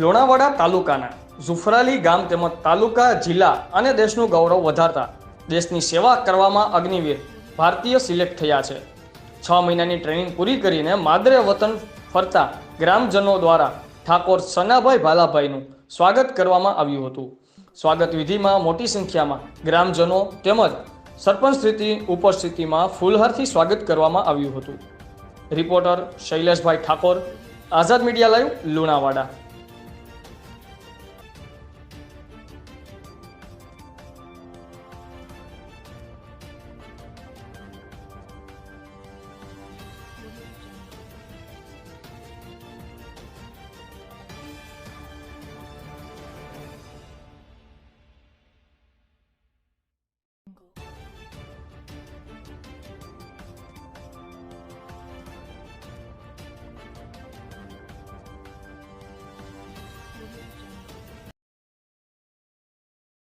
લુણાવાડા તાલુકાના ઝુફરાલી ગામ તેમજ તાલુકા જિલ્લા અને દેશનું ગૌરવ વધારતા દેશની સેવા કરવામાં અગ્નિવીર ભારતીય સિલેક્ટ થયા છે। 6 મહિનાની ટ્રેનિંગ પૂરી કરીને માદરે વતન ફરતા ગ્રામજનો દ્વારા ઠાકોર સનાભાઈ ભાલાભાઈનું સ્વાગત કરવામાં આવ્યું હતું। સ્વાગત વિધિમાં મોટી સંખ્યામાં ગ્રામજનો તેમજ સરપંચશ્રીની ઉપસ્થિતિમાં ફૂલહારથી સ્વાગત કરવામાં આવ્યું હતું। રિપોર્ટર શૈલેષભાઈ ઠાકોર, આઝાદ મીડિયા લાઈવ, લુણાવાડા।